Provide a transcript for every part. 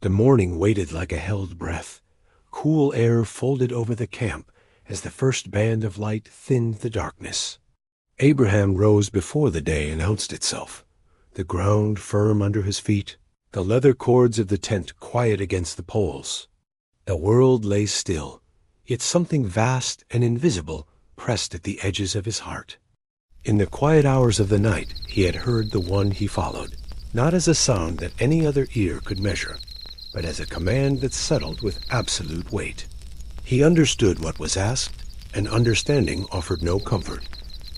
The morning waited like a held breath. Cool air folded over the camp as the first band of light thinned the darkness. Abraham rose before the day announced itself, the ground firm under his feet, the leather cords of the tent quiet against the poles. The world lay still, yet something vast and invisible pressed at the edges of his heart. In the quiet hours of the night he had heard the one he followed, not as a sound that any other ear could measure, but as a command that settled with absolute weight. He understood what was asked, and understanding offered no comfort.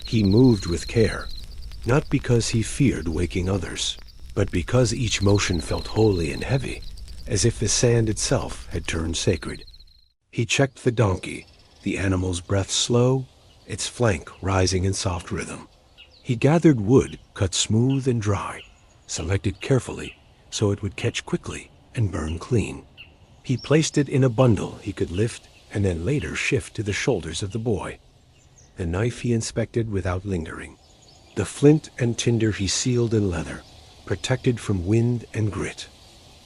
He moved with care, not because he feared waking others, but because each motion felt holy and heavy, as if the sand itself had turned sacred. He checked the donkey, the animal's breath slow, its flank rising in soft rhythm. He gathered wood cut smooth and dry, selected carefully so it would catch quickly and burn clean. He placed it in a bundle he could lift and then later shift to the shoulders of the boy. The knife he inspected without lingering. The flint and tinder he sealed in leather, protected from wind and grit.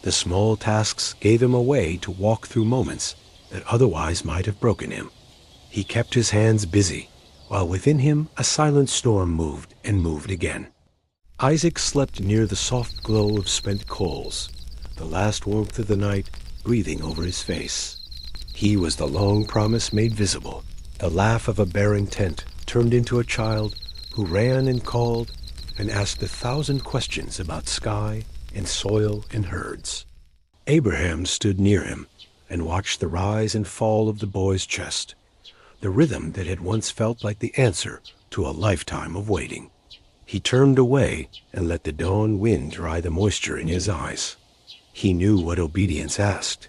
The small tasks gave him a way to walk through moments that otherwise might have broken him. He kept his hands busy, while within him a silent storm moved and moved again. Isaac slept near the soft glow of spent coals, the last warmth of the night breathing over his face. He was the long promise made visible, the laugh of a barren tent turned into a child who ran and called and asked 1,000 questions about sky and soil and herds. Abraham stood near him and watched the rise and fall of the boy's chest, the rhythm that had once felt like the answer to a lifetime of waiting. He turned away and let the dawn wind dry the moisture in his eyes. He knew what obedience asked.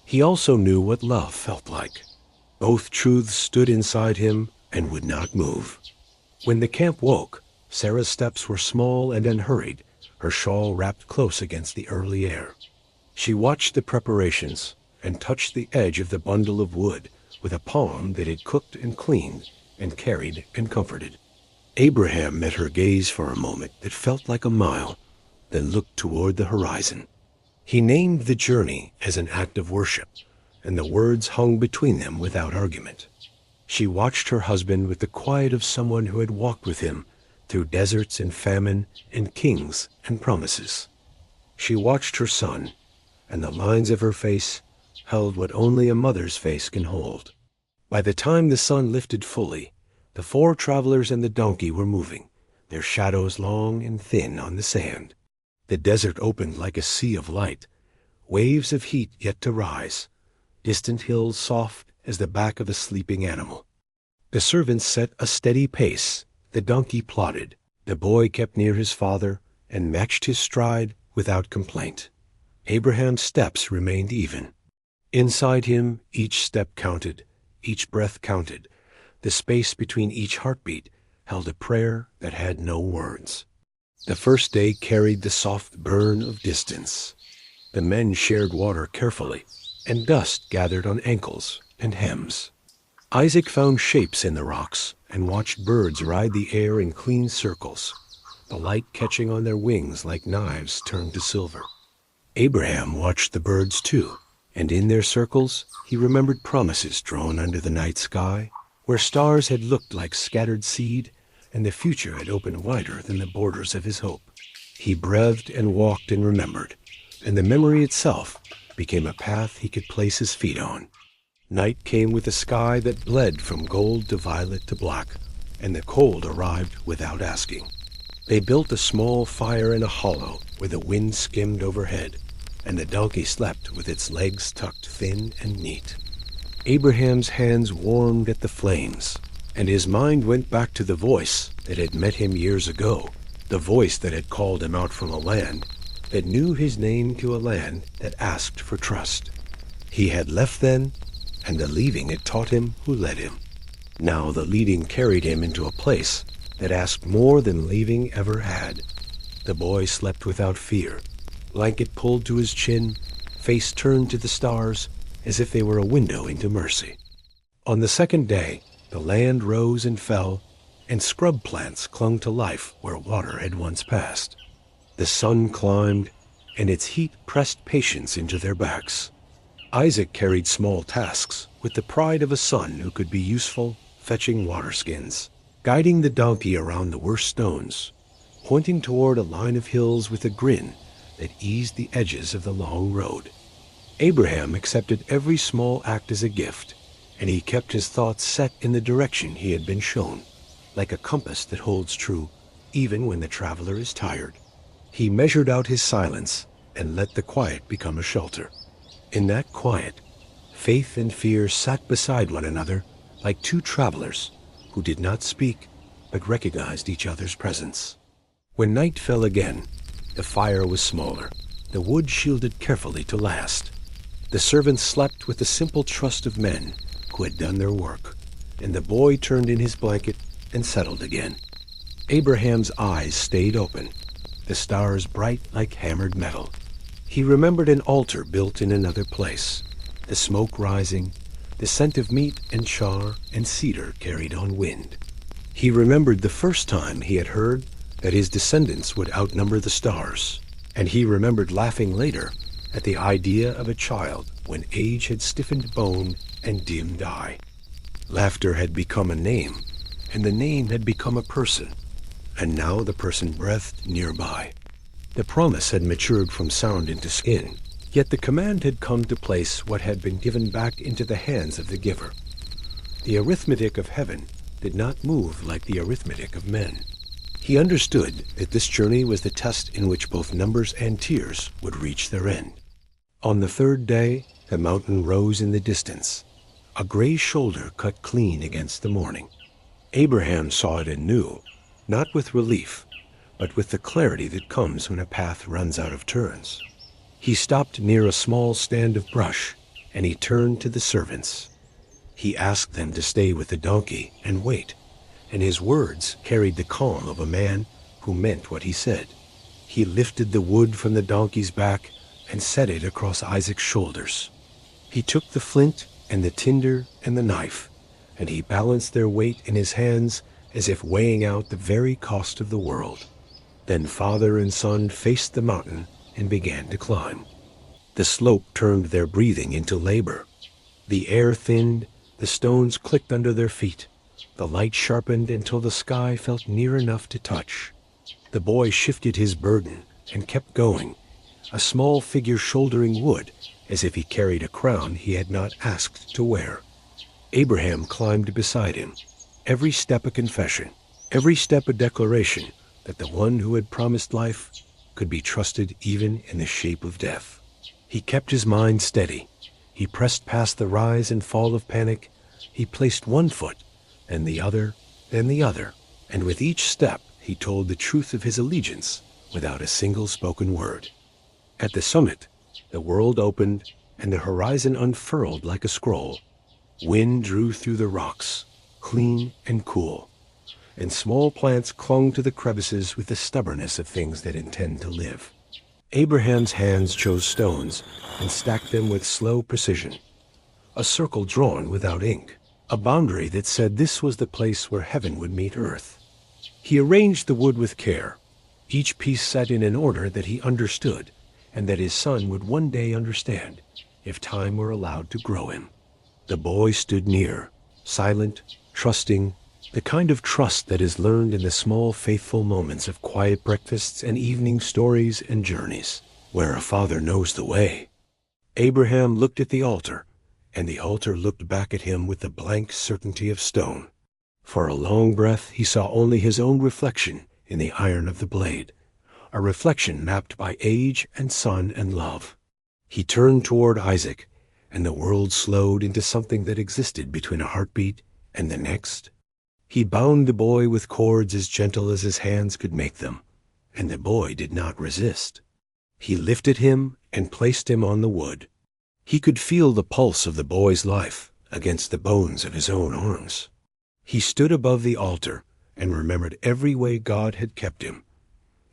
He also knew what love felt like. Both truths stood inside him and would not move. When the camp woke, Sarah's steps were small and unhurried, her shawl wrapped close against the early air. She watched the preparations and touched the edge of the bundle of wood with a palm that had cooked and cleaned and carried and comforted. Abraham met her gaze for a moment that felt like a mile, then looked toward the horizon. He named the journey as an act of worship, and the words hung between them without argument. She watched her husband with the quiet of someone who had walked with him through deserts and famine and kings and promises. She watched her son, and the lines of her face held what only a mother's face can hold. By the time the sun lifted fully, the 4 travelers and the donkey were moving, their shadows long and thin on the sand. The desert opened like a sea of light, waves of heat yet to rise, distant hills soft as the back of a sleeping animal. The servants set a steady pace, the donkey plodded, the boy kept near his father and matched his stride without complaint. Abraham's steps remained even. Inside him, each step counted, each breath counted. The space between each heartbeat held a prayer that had no words. The first day carried the soft burn of distance. The men shared water carefully, and dust gathered on ankles and hems. Isaac found shapes in the rocks and watched birds ride the air in clean circles, the light catching on their wings like knives turned to silver. Abraham watched the birds too, and in their circles he remembered promises drawn under the night sky, where stars had looked like scattered seed and the future had opened wider than the borders of his hope. He breathed and walked and remembered, and the memory itself became a path he could place his feet on. Night came with a sky that bled from gold to violet to black, and the cold arrived without asking. They built a small fire in a hollow where the wind skimmed overhead, and the donkey slept with its legs tucked thin and neat. Abraham's hands warmed at the flames, and his mind went back to the voice that had met him years ago, the voice that had called him out from a land that knew his name to a land that asked for trust. He had left then, and the leaving had taught him who led him. Now the leading carried him into a place that asked more than leaving ever had. The boy slept without fear, blanket pulled to his chin, face turned to the stars as if they were a window into mercy. On the second day, the land rose and fell, and scrub plants clung to life where water had once passed. The sun climbed, and its heat pressed patience into their backs. Isaac carried small tasks with the pride of a son who could be useful, fetching water skins, guiding the donkey around the worst stones, pointing toward a line of hills with a grin that eased the edges of the long road. Abraham accepted every small act as a gift, and he kept his thoughts set in the direction he had been shown, like a compass that holds true even when the traveler is tired. He measured out his silence and let the quiet become a shelter. In that quiet, faith and fear sat beside one another like two travelers who did not speak but recognized each other's presence. When night fell again, the fire was smaller, the wood shielded carefully to last. The servants slept with the simple trust of men who had done their work, and the boy turned in his blanket and settled again. Abraham's eyes stayed open, the stars bright like hammered metal. He remembered an altar built in another place, the smoke rising, the scent of meat and char and cedar carried on wind. He remembered the first time he had heard that his descendants would outnumber the stars, and he remembered laughing later at the idea of a child when age had stiffened bone and dimmed eye. Laughter had become a name, and the name had become a person, and now the person breathed nearby. The promise had matured from sound into skin, yet the command had come to place what had been given back into the hands of the giver. The arithmetic of heaven did not move like the arithmetic of men. He understood that this journey was the test in which both numbers and tears would reach their end. On the third day, the mountain rose in the distance. A gray shoulder cut clean against the morning. Abraham saw it and knew, not with relief, but with the clarity that comes when a path runs out of turns. He stopped near a small stand of brush, and he turned to the servants. He asked them to stay with the donkey and wait, and his words carried the calm of a man who meant what he said. He lifted the wood from the donkey's back and set it across Isaac's shoulders. He took the flint and the tinder and the knife, and he balanced their weight in his hands as if weighing out the very cost of the world. Then father and son faced the mountain and began to climb. The slope turned their breathing into labor. The air thinned, the stones clicked under their feet. The light sharpened until the sky felt near enough to touch. The boy shifted his burden and kept going, a small figure shouldering wood as if he carried a crown he had not asked to wear. Abraham climbed beside him, every step a confession, every step a declaration that the one who had promised life could be trusted even in the shape of death. He kept his mind steady. He pressed past the rise and fall of panic. He placed one foot, then the other, and with each step he told the truth of his allegiance without a single spoken word. At the summit, the world opened and the horizon unfurled like a scroll. Wind drew through the rocks, clean and cool, and small plants clung to the crevices with the stubbornness of things that intend to live. Abraham's hands chose stones and stacked them with slow precision, a circle drawn without ink, a boundary that said this was the place where heaven would meet earth. He arranged the wood with care, each piece set in an order that he understood and that his son would one day understand if time were allowed to grow him. The boy stood near, silent, trusting, the kind of trust that is learned in the small faithful moments of quiet breakfasts and evening stories and journeys, where a father knows the way. Abraham looked at the altar, and the altar looked back at him with the blank certainty of stone. For a long breath he saw only his own reflection in the iron of the blade, a reflection mapped by age and son and love. He turned toward Isaac, and the world slowed into something that existed between a heartbeat and the next. He bound the boy with cords as gentle as his hands could make them, and the boy did not resist. He lifted him and placed him on the wood. He could feel the pulse of the boy's life against the bones of his own arms. He stood above the altar and remembered every way God had kept him.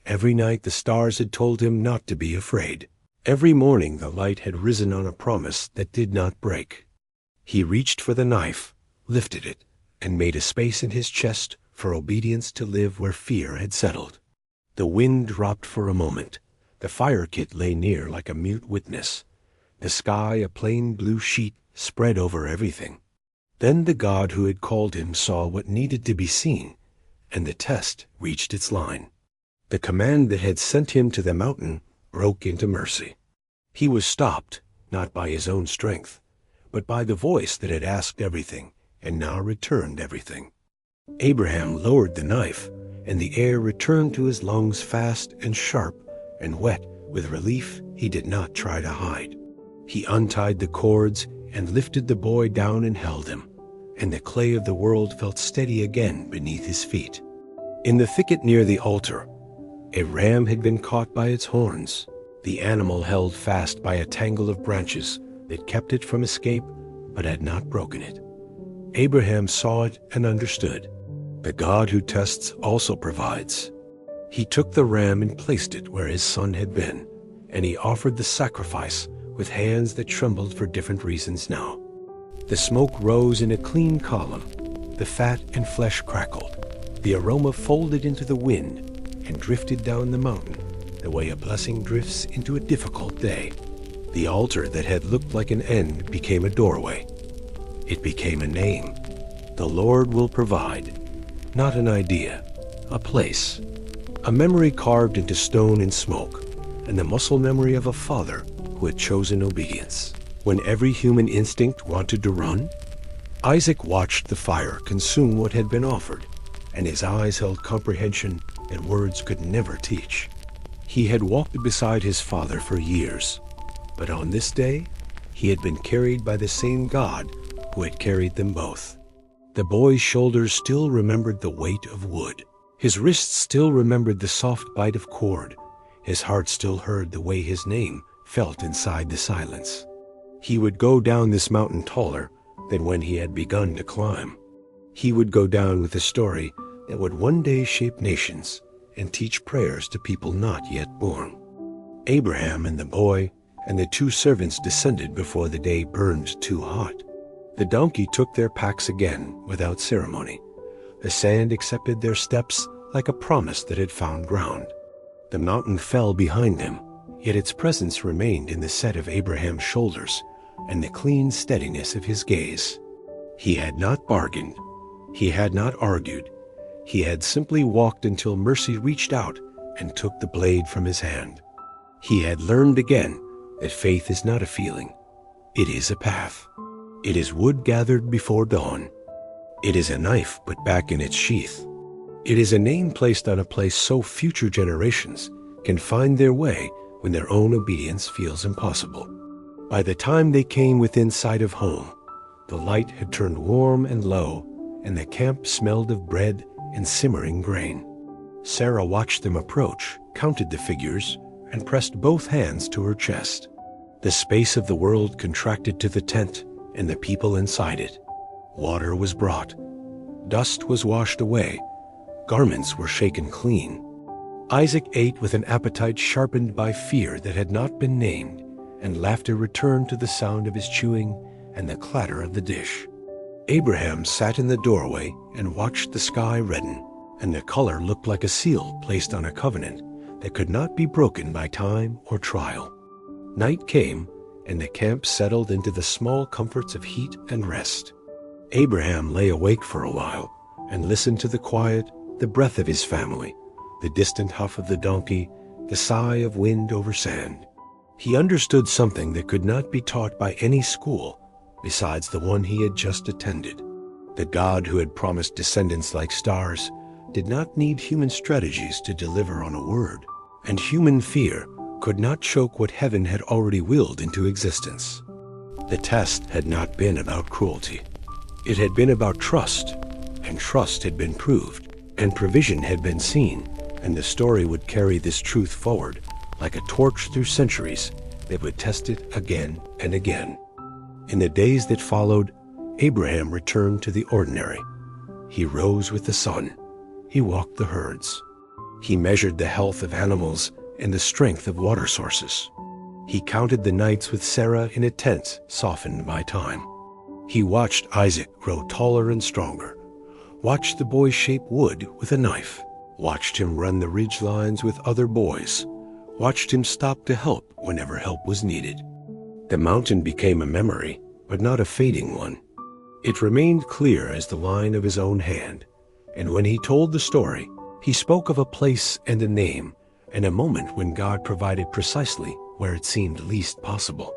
Every night the stars had told him not to be afraid. Every morning the light had risen on a promise that did not break. He reached for the knife, lifted it, and made a space in his chest for obedience to live where fear had settled. The wind dropped for a moment. The fire kit lay near like a mute witness. The sky, a plain blue sheet, spread over everything. Then the God who had called him saw what needed to be seen, and the test reached its line. The command that had sent him to the mountain broke into mercy. He was stopped, not by his own strength, but by the voice that had asked everything, and now returned everything. Abraham lowered the knife, and the air returned to his lungs fast and sharp and wet with relief he did not try to hide. He untied the cords and lifted the boy down and held him, and the clay of the world felt steady again beneath his feet. In the thicket near the altar, a ram had been caught by its horns, the animal held fast by a tangle of branches that kept it from escape but had not broken it. Abraham saw it and understood. The God who tests also provides. He took the ram and placed it where his son had been, and he offered the sacrifice with hands that trembled for different reasons now. The smoke rose in a clean column. The fat and flesh crackled. The aroma folded into the wind and drifted down the mountain the way a blessing drifts into a difficult day. The altar that had looked like an end became a doorway. It became a name. The Lord will provide. Not an idea, a place. A memory carved into stone and smoke, and the muscle memory of a father who had chosen obedience when every human instinct wanted to run. Isaac watched the fire consume what had been offered, and his eyes held comprehension that words could never teach. He had walked beside his father for years, but on this day, he had been carried by the same God who had carried them both. The boy's shoulders still remembered the weight of wood. His wrists still remembered the soft bite of cord. His heart still heard the way his name felt inside the silence. He would go down this mountain taller than when he had begun to climb. He would go down with a story that would one day shape nations and teach prayers to people not yet born. Abraham and the boy and the two servants descended before the day burned too hot. The donkey took their packs again without ceremony. The sand accepted their steps like a promise that had found ground. The mountain fell behind them, yet its presence remained in the set of Abraham's shoulders and the clean steadiness of his gaze. He had not bargained. He had not argued. He had simply walked until mercy reached out and took the blade from his hand. He had learned again that faith is not a feeling. It is a path. It is wood gathered before dawn. It is a knife put back in its sheath. It is a name placed on a place so future generations can find their way when their own obedience feels impossible. By the time they came within sight of home, the light had turned warm and low, and the camp smelled of bread and simmering grain. Sarah watched them approach, counted the figures, and pressed both hands to her chest. The space of the world contracted to the tent and the people inside it. Water was brought. Dust was washed away. Garments were shaken clean. Isaac ate with an appetite sharpened by fear that had not been named, and laughter returned to the sound of his chewing and the clatter of the dish. Abraham sat in the doorway and watched the sky redden, and the color looked like a seal placed on a covenant that could not be broken by time or trial. Night came, and the camp settled into the small comforts of heat and rest. Abraham lay awake for a while and listened to the quiet, the breath of his family, the distant huff of the donkey, the sigh of wind over sand. He understood something that could not be taught by any school besides the one he had just attended. The God who had promised descendants like stars did not need human strategies to deliver on a word, and human fear could not choke what heaven had already willed into existence. The test had not been about cruelty. It had been about trust, and trust had been proved, and provision had been seen, and the story would carry this truth forward like a torch through centuries that would test it again and again. In the days that followed, Abraham returned to the ordinary. He rose with the sun. He walked the herds. He measured the health of animals and the strength of water sources. He counted the nights with Sarah in a tent softened by time. He watched Isaac grow taller and stronger, watched the boy shape wood with a knife, watched him run the ridge lines with other boys, watched him stop to help whenever help was needed. The mountain became a memory, but not a fading one. It remained clear as the line of his own hand, and when he told the story, he spoke of a place and a name, and a moment when God provided precisely where it seemed least possible.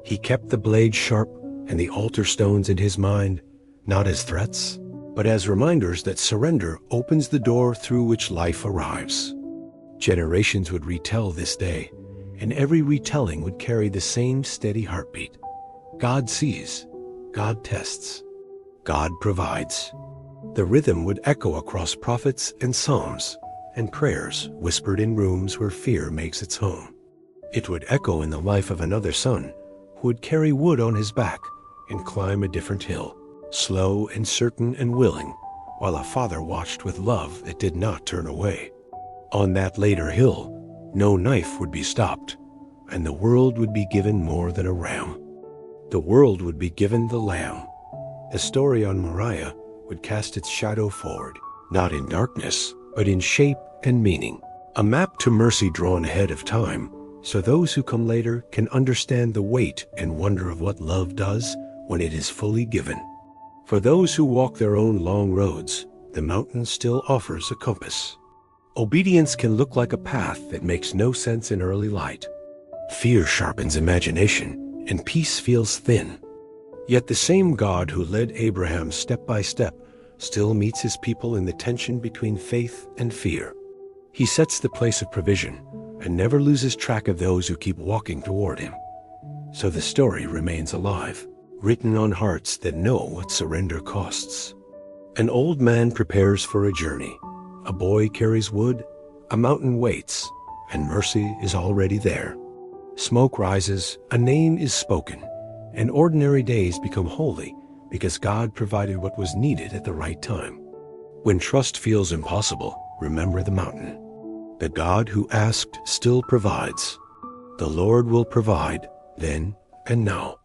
He kept the blade sharp and the altar stones in his mind, not as threats, but as reminders that surrender opens the door through which life arrives. Generations would retell this day, and every retelling would carry the same steady heartbeat. God sees, God tests, God provides. The rhythm would echo across prophets and psalms, and prayers whispered in rooms where fear makes its home. It would echo in the life of another son who would carry wood on his back and climb a different hill, slow and certain and willing, while a father watched with love that did not turn away. On that later hill, no knife would be stopped, and the world would be given more than a ram. The world would be given the Lamb. The story on Moriah would cast its shadow forward, not in darkness, but in shape and meaning. A map to mercy drawn ahead of time, so those who come later can understand the weight and wonder of what love does when it is fully given. For those who walk their own long roads, the mountain still offers a compass. Obedience can look like a path that makes no sense in early light. Fear sharpens imagination, and peace feels thin. Yet the same God who led Abraham step by step still meets his people in the tension between faith and fear. He sets the place of provision and never loses track of those who keep walking toward him. So the story remains alive, written on hearts that know what surrender costs. An old man prepares for a journey. A boy carries wood, a mountain waits, and mercy is already there. Smoke rises, a name is spoken, and ordinary days become holy because God provided what was needed at the right time. When trust feels impossible, remember the mountain. The God who asked still provides. The Lord will provide then and now.